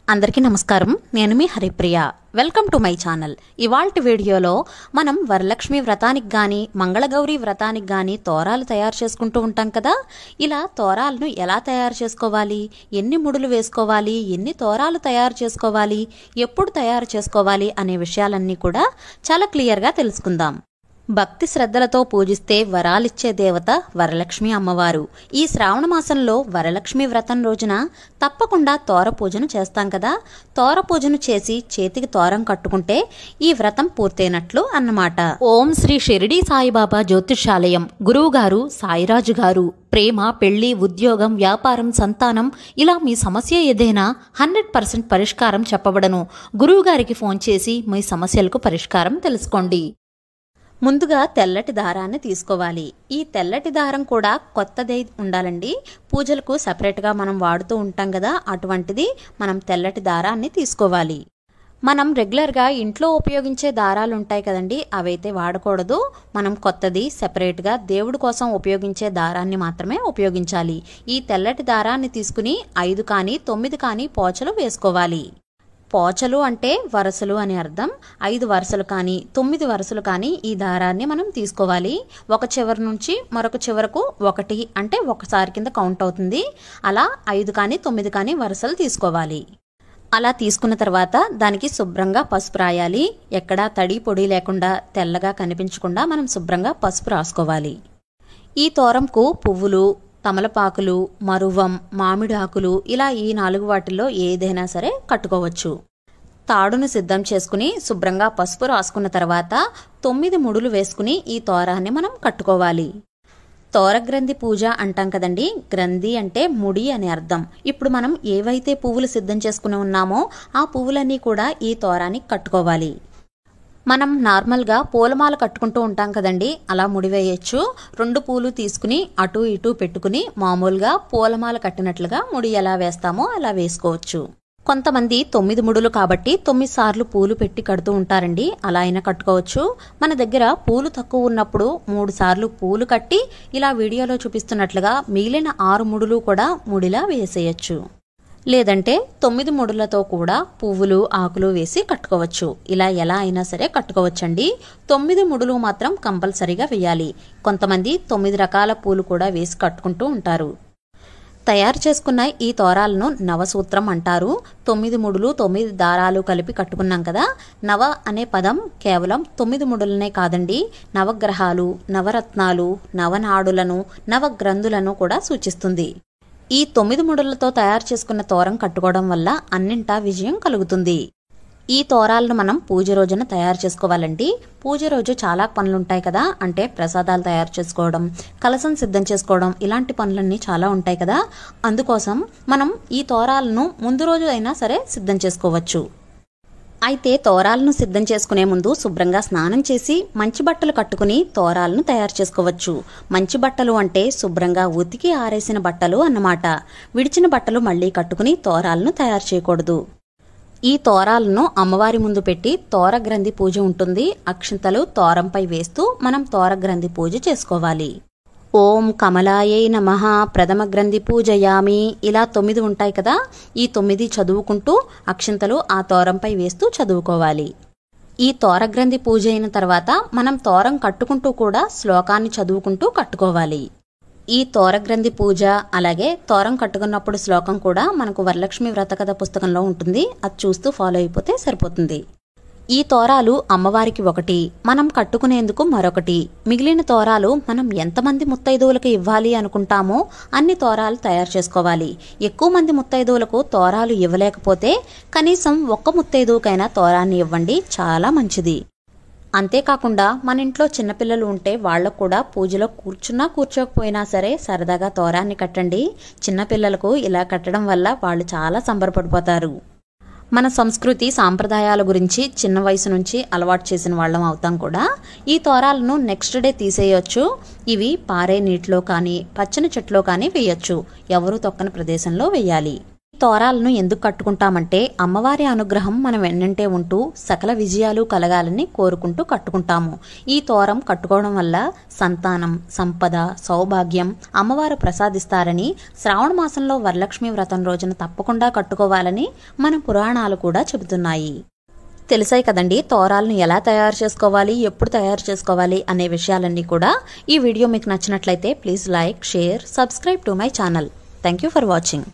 అందరికీ నమస్కారం. నేను మీ Haripriya. Welcome to my channel. ఇవాల్టి వీడియోలో మనం వరలక్ష్మి వ్రతానికి గాని మంగళగౌరి వ్రతానికి గాని తోరాలు తయారు చేసుకుంటూ ఉంటాం కదా. ఇలా తోరాలను ఎలా తయారు చేసుకోవాలి, ఎన్ని ముడులు వేసుకోవాలి, ఎన్ని తోరాలు తయారు చేసుకోవాలి, ఎప్పుడు తయారు చేసుకోవాలి అనే విషయాలన్నీ కూడా చాలా క్లియర్గా తెలుసుకుందాం. భక్తి శ్రద్ధలతో పూజిస్తే వరాలిచ్చే దేవత వరలక్ష్మి అమ్మవారు. ఈ శ్రావణ మాసంలో వరలక్ష్మి వ్రతం రోజున తప్పకుండా తోర పూజను చేస్తాం కదా. తోర పూజను చేసి చేతికి తోరం కట్టుకుంటే ఈ వ్రతం పూర్తయినట్లు అన్నమాట. ఓం శ్రీ షిరిడి సాయిబాబా జ్యోతిషాలయం గురువుగారు సాయిరాజు గారు. ప్రేమ, పెళ్లి, ఉద్యోగం, వ్యాపారం, సంతానం ఇలా మీ సమస్య ఏదైనా 100% పరిష్కారం చెప్పబడను. గురువుగారికి ఫోన్ చేసి మీ సమస్యలకు పరిష్కారం తెలుసుకోండి. ముందుగా తెల్లటి దారాన్ని తీసుకోవాలి. ఈ తెల్లటి దారం కూడా కొత్తదై ఉండాలండి. పూజలకు సపరేట్గా మనం వాడుతూ ఉంటాం కదా, అటువంటిది మనం తెల్లటి దారాన్ని తీసుకోవాలి. మనం రెగ్యులర్గా ఇంట్లో ఉపయోగించే దారాలు ఉంటాయి కదండి, అవైతే వాడకూడదు. మనం కొత్తది సెపరేట్గా దేవుడి కోసం ఉపయోగించే దారాన్ని మాత్రమే ఉపయోగించాలి. ఈ తెల్లటి దారాన్ని తీసుకుని 5 కానీ 9 కానీ పోచలు వేసుకోవాలి. పోచలు అంటే వరసలు అని అర్థం. 5 వరసలు కానీ 9 వరసలు కానీ ఈ దారాన్ని మనం తీసుకోవాలి. ఒక చివరి నుంచి మరొక చివరకు 1 అంటే ఒకసారి కింద కౌంట్ అవుతుంది. అలా 5 కానీ 9 కానీ వరసలు తీసుకోవాలి. అలా తీసుకున్న తర్వాత దానికి శుభ్రంగా పసుపు రాయాలి. ఎక్కడా తడి పొడి లేకుండా తెల్లగా కనిపించకుండా మనం శుభ్రంగా పసుపు రాసుకోవాలి. ఈ తోరంకు పువ్వులు, తమలపాకులు, మరువం, మామిడి ఆకులు ఇలా ఈ 4 వాటిల్లో ఏదైనా సరే కట్టుకోవచ్చు. తాడును సిద్ధం చేసుకుని శుభ్రంగా పసుపు రాసుకున్న తర్వాత 9 ముడులు వేసుకుని ఈ తోరాన్ని మనం కట్టుకోవాలి. తోరగ్రంథి పూజ అంటాం కదండి. గ్రంథి అంటే ముడి అని అర్థం. ఇప్పుడు మనం ఏవైతే పువ్వులు సిద్ధం చేసుకుని ఉన్నామో ఆ పువ్వులన్నీ కూడా ఈ తోరానికి కట్టుకోవాలి. మనం నార్మల్గా పూలమాల కట్టుకుంటూ ఉంటాం కదండి, అలా ముడివేయచ్చు. 2 పూలు తీసుకుని అటు ఇటు పెట్టుకుని మామూలుగా పూలమాల కట్టినట్లుగా ముడి ఎలా వేస్తామో అలా వేసుకోవచ్చు. కొంతమంది 9 ముడులు కాబట్టి 9 సార్లు పూలు పెట్టి కడుతూ ఉంటారండి, అలా అయినా కట్టుకోవచ్చు. మన దగ్గర పూలు తక్కువ ఉన్నప్పుడు 3 సార్లు పూలు కట్టి ఇలా వీడియోలో చూపిస్తున్నట్లుగా మిగిలిన 6 ముడులు కూడా ముడిలా వేసేయచ్చు. లేదంటే 9 ముడులతో కూడా పువ్వులు, ఆకులు వేసి కట్టుకోవచ్చు. ఇలా ఎలా అయినా సరే కట్టుకోవచ్చండి. 9 ముడులు మాత్రం కంపల్సరీగా వేయాలి. కొంతమంది 9 రకాల పూలు కూడా వేసి కట్టుకుంటూ ఉంటారు. తయారు చేసుకున్న ఈ తోరాలను నవసూత్రం అంటారు. 9 ముడులు 9 దారాలు కలిపి కట్టుకున్నాం కదా. నవ అనే పదం కేవలం 9 ముడులనే కాదండి, నవగ్రహాలు, నవరత్నాలు, నవనాడులను, నవగ్రంథులను కూడా సూచిస్తుంది. ఈ 9 ముడులతో తయారు చేసుకున్న తోరం కట్టుకోవడం వల్ల అన్నింటా విజయం కలుగుతుంది. ఈ తోరాలను మనం పూజ రోజున తయారు చేసుకోవాలండి. పూజ రోజు చాలా పనులుంటాయి కదా, అంటే ప్రసాదాలు తయారు చేసుకోవడం, కలసం సిద్ధం చేసుకోవడం, ఇలాంటి పనులన్నీ చాలా ఉంటాయి కదా. అందుకోసం మనం ఈ తోరాలను ముందు రోజు అయినా సరే సిద్ధం చేసుకోవచ్చు. అయితే తోరాలను సిద్ధం చేసుకునే ముందు శుభ్రంగా స్నానం చేసి మంచి బట్టలు కట్టుకుని తోరాలను తయారు చేసుకోవచ్చు. మంచి బట్టలు అంటే శుభ్రంగా ఉతికి ఆరేసిన బట్టలు అన్నమాట. విడిచిన బట్టలు మళ్లీ కట్టుకుని తోరాలను తయారు చేయకూడదు. ఈ తోరాలను అమ్మవారి ముందు పెట్టి తోరగ్రంథి పూజ ఉంటుంది. అక్షంతలు తోరంపై వేస్తూ మనం తోరగ్రంథి పూజ చేసుకోవాలి. ఓం కమలాయై నమః ప్రథమ గ్రంథి పూజయామి ఇలా 9 ఉంటాయి కదా. ఈ 9 చదువుకుంటూ అక్షంతలు ఆ తోరంపై వేస్తూ చదువుకోవాలి. ఈ తోరగ్రంథి పూజ అయిన తర్వాత మనం తోరం కట్టుకుంటూ కూడా శ్లోకాన్ని చదువుకుంటూ కట్టుకోవాలి. ఈ తోరగ్రంథి పూజ అలాగే తోరం కట్టుకున్నప్పుడు శ్లోకం కూడా మనకు వరలక్ష్మి వ్రతకథ పుస్తకంలో ఉంటుంది. అది చూస్తూ ఫాలో అయిపోతే సరిపోతుంది. ఈ తోరాలు అమ్మవారికి 1, మనం కట్టుకునేందుకు మరొకటి. మిగిలిన తోరాలు మనం ఎంతమంది ముత్తైదువులకు ఇవ్వాలి అనుకుంటామో అన్ని తోరాలు తయారు చేసుకోవాలి. ఎక్కువ మంది ముత్తైదువులకు తోరాలు ఇవ్వలేకపోతే కనీసం 1 ముత్తైదువుకైనా తోరాన్ని ఇవ్వండి, చాలా మంచిది. అంతేకాకుండా మన ఇంట్లో చిన్నపిల్లలు ఉంటే వాళ్లకు కూడా పూజలో కూర్చున్నా కూర్చోకపోయినా సరే సరదాగా తోరాన్ని కట్టండి. చిన్నపిల్లలకు ఇలా కట్టడం వల్ల వాళ్ళు చాలా సంబరపడిపోతారు. మన సంస్కృతి సాంప్రదాయాల గురించి చిన్న వయసు నుంచి అలవాటు చేసిన వాళ్ళం అవుతాం కూడా. ఈ తోరాలను నెక్స్ట్ డే తీసేయొచ్చు. ఇవి పారే నీటిలో కానీ పచ్చని చెట్లో కానీ వేయొచ్చు. ఎవరూ తొక్కని ప్రదేశంలో వేయాలి. తోరాలను ఎందుకు కట్టుకుంటామంటే అమ్మవారి అనుగ్రహం మనం వెన్నంటే ఉంటూ సకల విజయాలు కలగాలని కోరుకుంటూ కట్టుకుంటాము. ఈ తోరం కట్టుకోవడం వల్ల సంతానం, సంపద, సౌభాగ్యం అమ్మవారు ప్రసాదిస్తారని, శ్రావణ మాసంలో వరలక్ష్మి వ్రతం రోజున తప్పకుండా కట్టుకోవాలని మన పురాణాలు కూడా చెబుతున్నాయి. తెలిసాయి కదండి తోరాలను ఎలా తయారు చేసుకోవాలి, ఎప్పుడు తయారు చేసుకోవాలి అనే విషయాలన్నీ కూడా. ఈ వీడియో మీకు నచ్చినట్లయితే please like, share, subscribe to my channel. Thank you for watching.